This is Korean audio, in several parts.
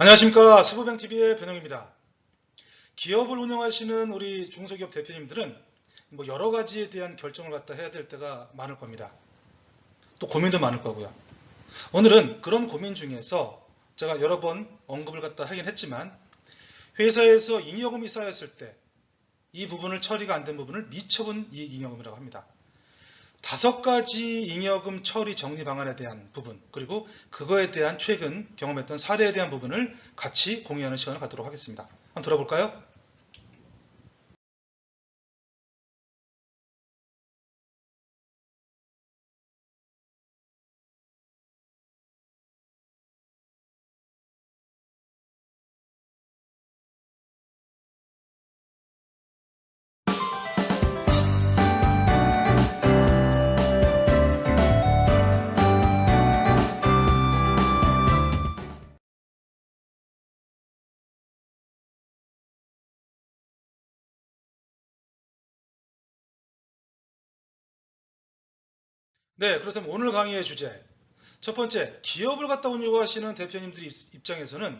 안녕하십니까. 스부뱅TV의 변형입니다. 기업을 운영하시는 우리 중소기업 대표님들은 여러 가지에 대한 결정을 갖다 해야 될 때가 많을 겁니다. 또 고민도 많을 거고요. 오늘은 그런 고민 중에서 제가 여러 번 언급을 갖다 하긴 했지만 회사에서 잉여금이 쌓였을 때 이 부분을 처리가 안 된 부분을 미처분 이익잉여금이라고 합니다. 5가지 잉여금 처리 정리 방안에 대한 부분, 그리고 그거에 대한 최근 경험했던 사례에 대한 부분을 같이 공유하는 시간을 갖도록 하겠습니다. 한번 들어볼까요? 네, 그렇다면 오늘 강의의 주제. 첫 번째, 기업을 갖다 운영하시는 대표님들 입장에서는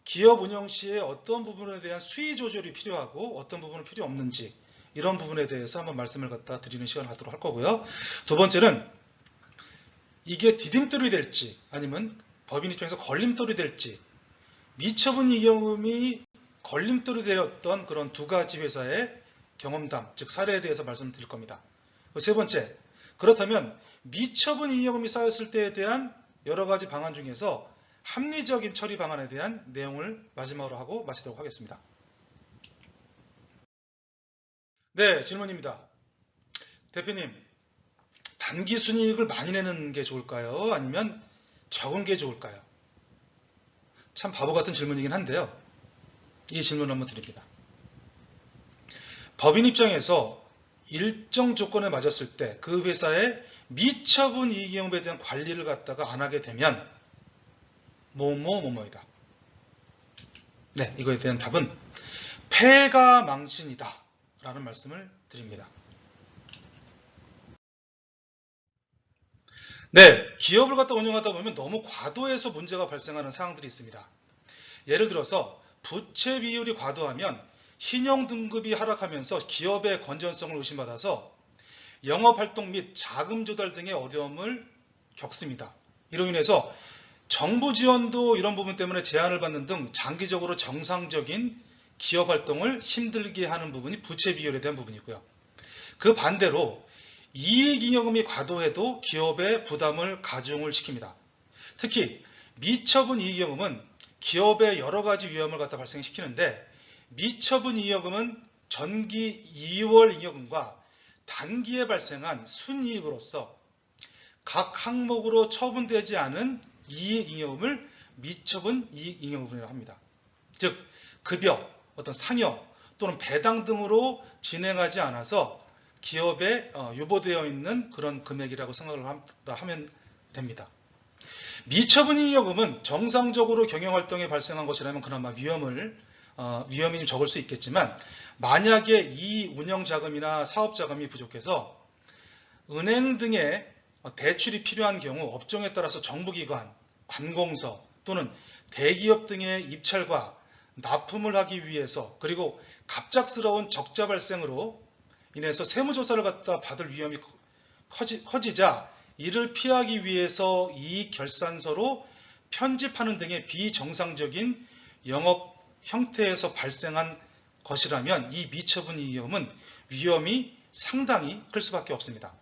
기업 운영 시에 어떤 부분에 대한 수위 조절이 필요하고 어떤 부분은 필요 없는지 이런 부분에 대해서 한번 말씀을 갖다 드리는 시간을 갖도록 할 거고요. 두 번째는 이게 디딤돌이 될지 아니면 법인 입장에서 걸림돌이 될지 미처분 이익잉여금이 걸림돌이 되었던 그런 2가지 회사의 경험담, 즉 사례에 대해서 말씀드릴 겁니다. 세 번째, 그렇다면 미처분 이익잉여금이 쌓였을 때에 대한 여러 가지 방안 중에서 합리적인 처리 방안에 대한 내용을 마지막으로 하고 마치도록 하겠습니다. 네, 질문입니다. 대표님, 단기 순이익을 많이 내는 게 좋을까요? 아니면 적은 게 좋을까요? 참 바보 같은 질문이긴 한데요. 이 질문을 한번 드립니다. 법인 입장에서 일정 조건에 맞았을 때 그 회사의 미처분 이익잉여금에 대한 관리를 갖다가 안 하게 되면 뭐뭐뭐뭐이다. 네, 이거에 대한 답은 폐가 망신이다 라는 말씀을 드립니다. 네, 기업을 갖다 운영하다 보면 너무 과도해서 문제가 발생하는 상황들이 있습니다. 예를 들어서 부채 비율이 과도하면 신용 등급이 하락하면서 기업의 건전성을 의심받아서 영업활동 및 자금 조달 등의 어려움을 겪습니다. 이로 인해서 정부 지원도 이런 부분 때문에 제한을 받는 등 장기적으로 정상적인 기업 활동을 힘들게 하는 부분이 부채 비율에 대한 부분이고요. 그 반대로 이익잉여금이 과도해도 기업의 부담을 가중을 시킵니다. 특히 미처분 이익잉여금은 기업의 여러 가지 위험을 갖다 발생시키는데 미처분 이익잉여금은 전기 2월 잉여금과 단기에 발생한 순이익으로서 각 항목으로 처분되지 않은 이익잉여금을 미처분 이익잉여금이라고 합니다. 즉 급여, 어떤 상여 또는 배당 등으로 진행하지 않아서 기업에 유보되어 있는 그런 금액이라고 생각을 하면 됩니다. 미처분 이익잉여금은 정상적으로 경영활동에 발생한 것이라면 그나마 위험이 좀 적을 수 있겠지만 만약에 이 운영자금이나 사업자금이 부족해서 은행 등의 대출이 필요한 경우 업종에 따라서 정부기관, 관공서 또는 대기업 등의 입찰과 납품을 하기 위해서 그리고 갑작스러운 적자 발생으로 인해서 세무조사를 갖다 받을 위험이 커지자 이를 피하기 위해서 이익 결산서로 편집하는 등의 비정상적인 영업 형태에서 발생한 것이라면 이 미처분 이익잉여금은 위험이 상당히 클 수밖에 없습니다.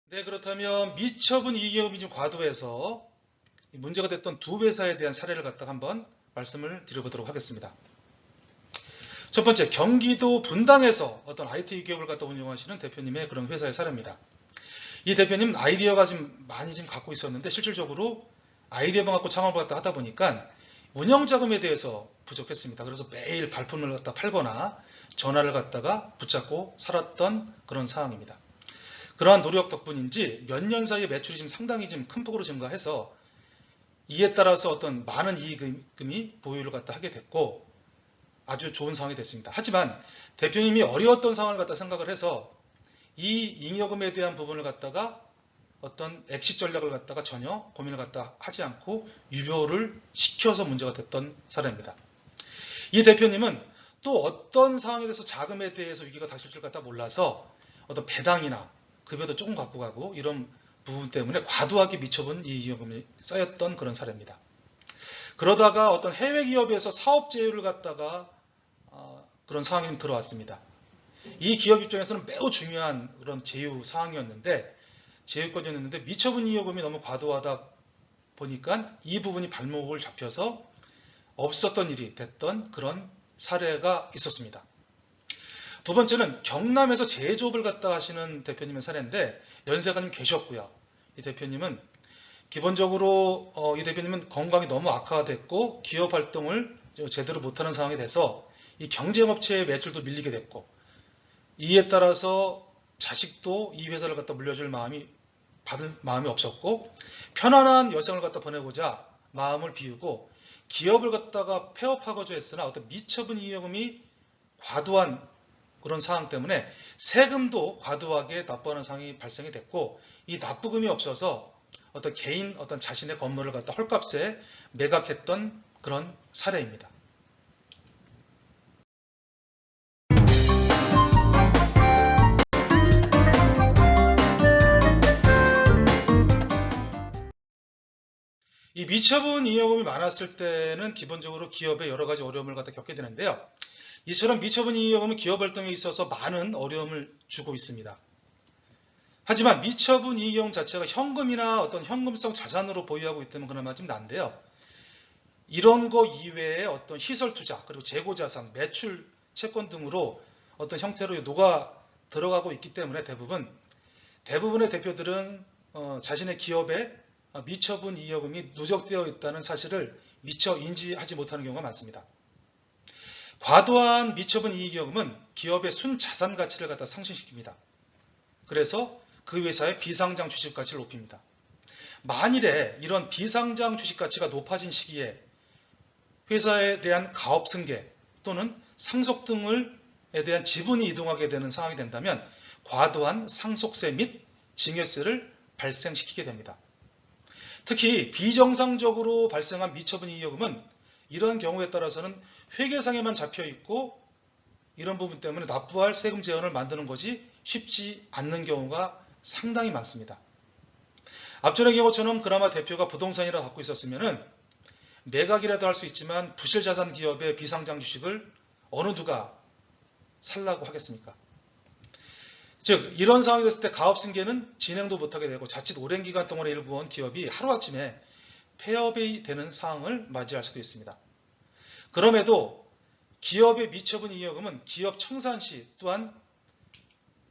네, 그렇다면 미처분 이익잉여금이 좀 과도해서 문제가 됐던 2회사에 대한 사례를 갖다가 한번 말씀을 드려보도록 하겠습니다. 첫 번째, 경기도 분당에서 어떤 IT 기업을 갖다 운영하시는 대표님의 그런 회사의 사례입니다. 이 대표님은 아이디어가 많이 갖고 있었는데 실질적으로 아이디어만 갖고 창업을 갖다 하다 보니까 운영자금에 대해서 부족했습니다. 그래서 매일 발품을 갖다 팔거나 전화를 갖다가 붙잡고 살았던 그런 상황입니다. 그러한 노력 덕분인지 몇 년 사이에 매출이 상당히 큰 폭으로 증가해서 이에 따라서 어떤 많은 이익금이 보유를 갖다 하게 됐고 아주 좋은 상황이 됐습니다. 하지만 대표님이 어려웠던 상황을 갖다 생각을 해서 이 잉여금에 대한 부분을 갖다가 어떤 엑시 전략을 갖다가 전혀 고민을 갖다 하지 않고 유보를 시켜서 문제가 됐던 사례입니다. 이 대표님은 또 어떤 상황에 대해서 자금에 대해서 위기가 닥칠 줄 갖다 몰라서 어떤 배당이나 급여도 조금 갖고 가고 이런 부분 때문에 과도하게 미쳐본 이 이용금이 쌓였던 그런 사례입니다. 그러다가 어떤 해외 기업에서 사업 제휴를 갖다가 그런 상황이 들어왔습니다. 이 기업 입장에서는 매우 중요한 그런 제휴 사항이었는데 제휴권이었는데 미처분 이용금이 너무 과도하다 보니까 이 부분이 발목을 잡혀서 없었던 일이 됐던 그런 사례가 있었습니다. 두 번째는 경남에서 제조업을 갖다 하시는 대표님의 사례인데 연세가 좀 계셨고요. 이 대표님은 기본적으로 이 대표님은 건강이 너무 악화가 됐고 기업 활동을 제대로 못하는 상황이 돼서 이 경쟁업체의 매출도 밀리게 됐고 이에 따라서 자식도 이 회사를 갖다 물려줄 마음이 받을 마음이 없었고 편안한 여생을 갖다 보내고자 마음을 비우고 기업을 갖다가 폐업하고자 했으나 어떤 미처분 이용금이 과도한 그런 상황 때문에 세금도 과도하게 납부하는 상황이 발생이 됐고 이 납부금이 없어서 어떤 개인 어떤 자신의 건물을 갖다 헐값에 매각했던 그런 사례입니다. 이 미처분 이용금이 많았을 때는 기본적으로 기업에 여러 가지 어려움을 갖다 겪게 되는데요. 이처럼 미처분 이용금은 기업 활동에 있어서 많은 어려움을 주고 있습니다. 하지만 미처분 이용 자체가 현금이나 어떤 현금성 자산으로 보유하고 있다면 그나마 좀 난데요. 이런 거 이외에 어떤 시설 투자, 그리고 재고 자산, 매출 채권 등으로 어떤 형태로 녹아 들어가고 있기 때문에 대부분의 대표들은 자신의 기업에 미처분 이용금이 누적되어 있다는 사실을 미처 인지하지 못하는 경우가 많습니다. 과도한 미처분 이익이익금은 기업의 순자산 가치를 갖다 상승시킵니다. 그래서 그 회사의 비상장 주식 가치를 높입니다. 만일에 이런 비상장 주식 가치가 높아진 시기에 회사에 대한 가업 승계 또는 상속 등에 대한 지분이 이동하게 되는 상황이 된다면 과도한 상속세 및 증여세를 발생시키게 됩니다. 특히 비정상적으로 발생한 미처분 이익금은 이런 경우에 따라서는 회계상에만 잡혀 있고 이런 부분 때문에 납부할 세금 제한을 만드는 것이 쉽지 않는 경우가 상당히 많습니다. 앞전의 경우처럼 그나마 대표가 부동산이라 갖고 있었으면 매각이라도 할 수 있지만 부실자산 기업의 비상장 주식을 어느 누가 살라고 하겠습니까? 즉 이런 상황이 됐을 때 가업승계는 진행도 못하게 되고 자칫 오랜 기간 동안에 일구어온 기업이 하루아침에 폐업이 되는 상황을 맞이할 수도 있습니다. 그럼에도 기업의 미처분 이익금은 기업 청산 시 또한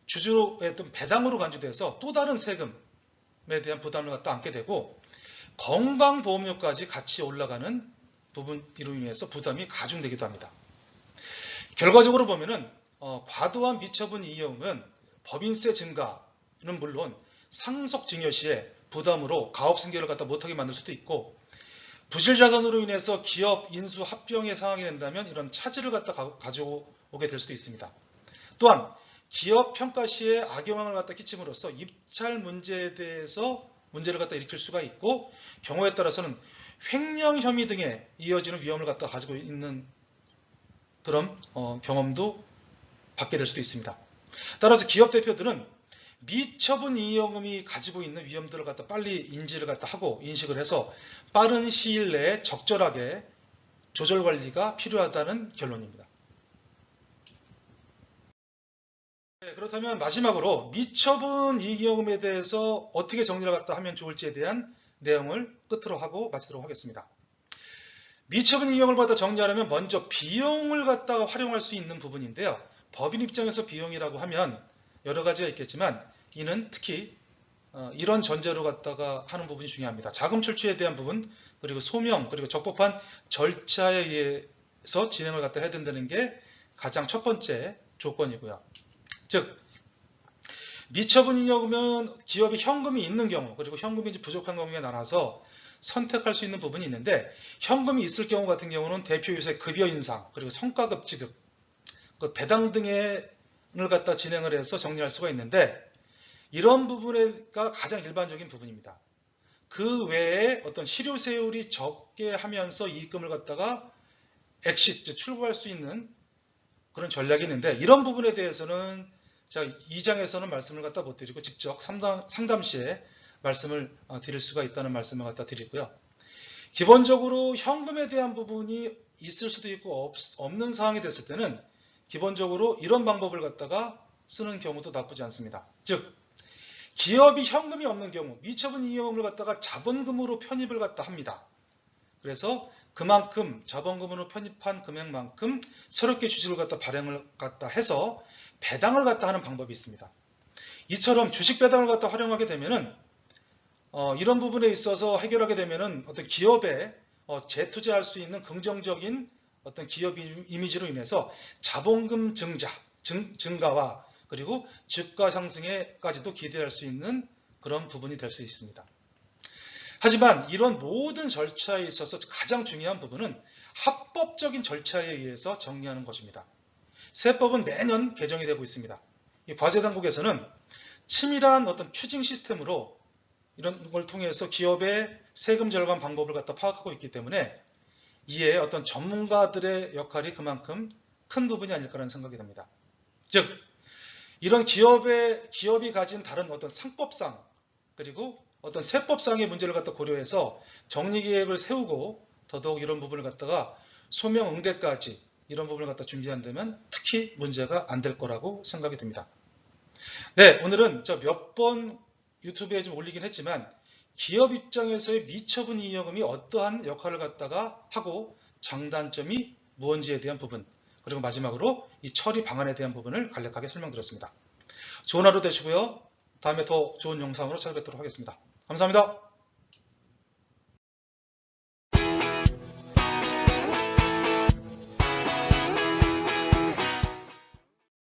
주주의 어떤 배당으로 간주돼서 또 다른 세금에 대한 부담을 갖다 안게 되고 건강보험료까지 같이 올라가는 부분으로 인해서 부담이 가중되기도 합니다. 결과적으로 보면은 과도한 미처분 이익금은 법인세 증가는 물론 상속증여 시에 부담으로 가업승계를 갖다 못하게 만들 수도 있고 부실자산으로 인해서 기업 인수 합병의 상황이 된다면 이런 차질을 갖다 가져오게 될 수도 있습니다. 또한 기업 평가 시에 악영향을 갖다 끼침으로써 입찰 문제에 대해서 문제를 갖다 일으킬 수가 있고 경우에 따라서는 횡령 혐의 등에 이어지는 위험을 갖다 가지고 있는 그런 경험도 받게 될 수도 있습니다. 따라서 기업 대표들은 미처분 이익금이 가지고 있는 위험들을 갖다 빨리 인지를 갖다 하고 인식을 해서 빠른 시일 내에 적절하게 조절 관리가 필요하다는 결론입니다. 그렇다면 마지막으로 미처분 이익금에 대해서 어떻게 정리를 갖다 하면 좋을지에 대한 내용을 끝으로 하고 마치도록 하겠습니다. 미처분 이익금을 갖다 정리하려면 먼저 비용을 갖다가 활용할 수 있는 부분인데요. 법인 입장에서 비용이라고 하면 여러 가지가 있겠지만 이는 특히 이런 전제로 갖다가 하는 부분이 중요합니다. 자금 출처에 대한 부분, 그리고 소명, 그리고 적법한 절차에 의해서 진행을 갖다 해야 된다는 게 가장 첫 번째 조건이고요. 즉 미처분 이익금은 기업이 현금이 있는 경우, 그리고 현금이 부족한 경우에 나눠서 선택할 수 있는 부분이 있는데 현금이 있을 경우 같은 경우는 대표 유세 급여 인상, 그리고 성과급 지급, 그 배당 등을 갖다 진행을 해서 정리할 수가 있는데 이런 부분가 가장 일반적인 부분입니다. 그 외에 어떤 실효세율이 적게 하면서 이익금을 갖다가 엑시트, 출구할 수 있는 그런 전략이 있는데, 이런 부분에 대해서는 제가 2장에서는 말씀을 갖다 못 드리고 직접 상담 시에 말씀을 드릴 수가 있다는 말씀을 갖다 드리고요. 기본적으로 현금에 대한 부분이 있을 수도 있고 없는 상황이 됐을 때는 기본적으로 이런 방법을 갖다가 쓰는 경우도 나쁘지 않습니다. 즉, 기업이 현금이 없는 경우 미처분 이익금을 갖다가 자본금으로 편입을 갖다 합니다. 그래서 그만큼 자본금으로 편입한 금액만큼 새롭게 주식을 갖다 발행을 갖다 해서 배당을 갖다 하는 방법이 있습니다. 이처럼 주식 배당을 갖다 활용하게 되면은 이런 부분에 있어서 해결하게 되면은 어떤 기업에 재투자할 수 있는 긍정적인 어떤 기업 이미지로 인해서 자본금 증가와 그리고 주가 상승에까지도 기대할 수 있는 그런 부분이 될 수 있습니다. 하지만 이런 모든 절차에 있어서 가장 중요한 부분은 합법적인 절차에 의해서 정리하는 것입니다. 세법은 매년 개정이 되고 있습니다. 이 과세당국에서는 치밀한 어떤 추징 시스템으로 이런 걸 통해서 기업의 세금 절감 방법을 갖다 파악하고 있기 때문에 이에 어떤 전문가들의 역할이 그만큼 큰 부분이 아닐까라는 생각이 듭니다. 즉, 이런 기업이 가진 다른 어떤 상법상 그리고 어떤 세법상의 문제를 갖다 고려해서 정리계획을 세우고 더더욱 이런 부분을 갖다가 소명응대까지 이런 부분을 갖다 준비한다면 특히 문제가 안 될 거라고 생각이 듭니다. 네, 오늘은 몇 번 유튜브에 좀 올리긴 했지만 기업 입장에서의 미처분 이익금이 어떠한 역할을 갖다가 하고 장단점이 무언지에 대한 부분, 그리고 마지막으로 이 처리 방안에 대한 부분을 간략하게 설명드렸습니다. 좋은 하루 되시고요. 다음에 더 좋은 영상으로 찾아뵙도록 하겠습니다. 감사합니다.